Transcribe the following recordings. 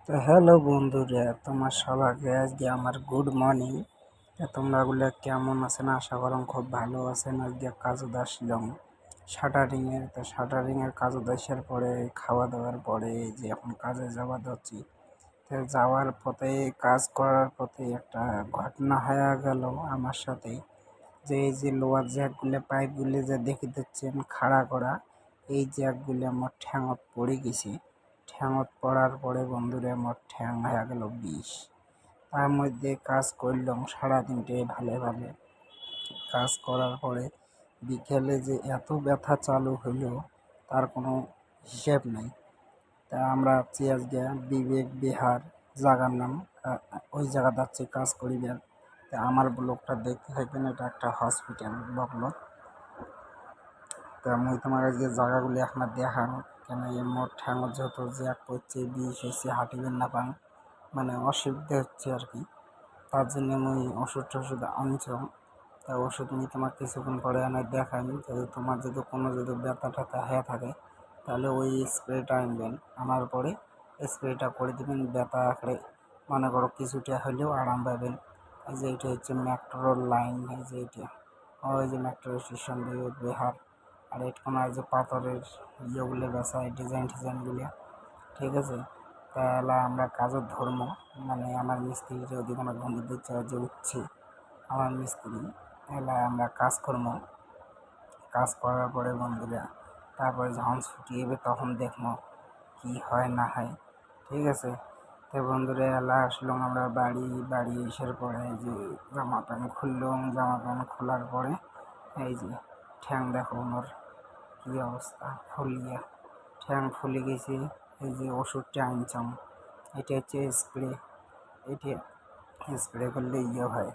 তো হ্যালো বন্ধুরা, তোমার সবাইকে আজকে আমার গুড মর্নিং। তোমরা গুলো কেমন আছেন? আশা করুন খুব ভালো আছেন। আজকে কাজে আসলাম শাটারিং এর কাজে আসার পরে খাওয়া দাওয়ার পরে যে এখন কাজে যাওয়া যাচ্ছি। তো যাওয়ার পথে কাজ করার পথে একটা ঘটনা হয়ে গেল আমার সাথে। যে এই যে লোহার জ্যাকগুলো পাইপগুলো যে দেখে দিচ্ছেন খাড়া করা, এই জ্যাকগুলো আমার ঠ্যাঙত পড়ে গেছে। ঠ্যাঙত পড়ার পরে বন্ধুরা আমার ঠ্যাং হয়ে গেল বিষ। তার মধ্যে কাজ করলাম সারাদিনটাই ভালো ভালো কাজ করার পরে বিকেলে যে এত ব্যথা চালু হলো তার কোনো হিসেব নাই। তা আমরা আছি আজকে বিবেক বিহার জায়গার নাম, ওই জায়গা যাচ্ছি কাজ করিবার। তা আমার ব্লগটা দেখতে থাকবেন, এটা একটা হসপিটাল ব্লগ। তা মুই তোমার আজকে জায়গাগুলি আপনার দেখান কেন এই মোট ঠ্যাঙত যত জ্যাক করছে বিষ হচ্ছে হাঁটিবেন না পান, মানে অসুবিধা হচ্ছে আর কি। তার জন্য মুই ওষুধ টষুধ আনছিলাম। তা ওষুধ নিয়ে তোমার কিছুক্ষণ পরে এনে দেখাইনি। যদি তোমার যদি কোনো যদি ব্যথা ট্যাথা হয়ে থাকে তাহলে ওই স্প্রেটা আনবেন, আনার পরে স্প্রেটা করে দেবেন। ব্যথা আঁকড়ে মনে করো কিছুটা হলেও আরাম পাবেন। এই যে এটা হচ্ছে মেট্রোর লাইন, এই যে এটা ওই যে মেট্রো স্টেশন বিহার। আর এখানে যে পাথরের ইয়েগুলো বেচা ডিজাইনগুলো, ঠিক আছে। তাহলে আমরা কাজের ধর্ম, মানে আমার মিস্ত্রি যদি কোনো বন্ধুদের চাই যে উঠছে আমার মিস্ত্রি, এলা আমরা কাজ করবো। কাজ করার পরে বন্ধুরা তারপরে যখন ছুটি হবে তখন দেখবো কি হয় না হয়, ঠিক আছে। তো বন্ধুরা এলা আসলাম আমরা বাড়ি এসার পরে এই যে জামা প্যান্ট খুললাম। জামা প্যান্ট খোলার পরে এই যে ঠ্যাং দেখো আমার কি অবস্থা, ফুলিয়া ঠ্যাং ফুলে গেছে। এই যে ওষুধটা আনছাম, এটা হচ্ছে স্প্রে। এটা স্প্রে করলে ইয়ে হয়।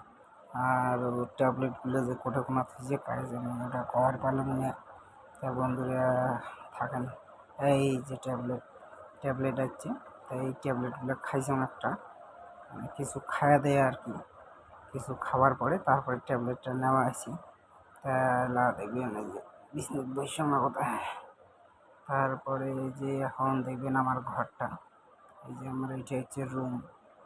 আর ট্যাবলেটগুলো যে কোটা কোনা থেকে পাই জানি ওটা কভার পালাম না। তা বন্ধুরা থাকেন, এই যে ট্যাবলেট আছে। তাই এই ট্যাবলেটগুলো খাইছিলাম একটা, মানে কিছু খাওয়া দেয় আর কি। কিছু খাওয়ার পরে তারপরে ট্যাবলেটটা নেওয়া আছে। তা দেখবেন এই যে বিষ্ণু বৈষম্য কথা। তারপরে এই যে এখন দেখবেন আমার ঘরটা, এই যে আমার এটা হচ্ছে রুম।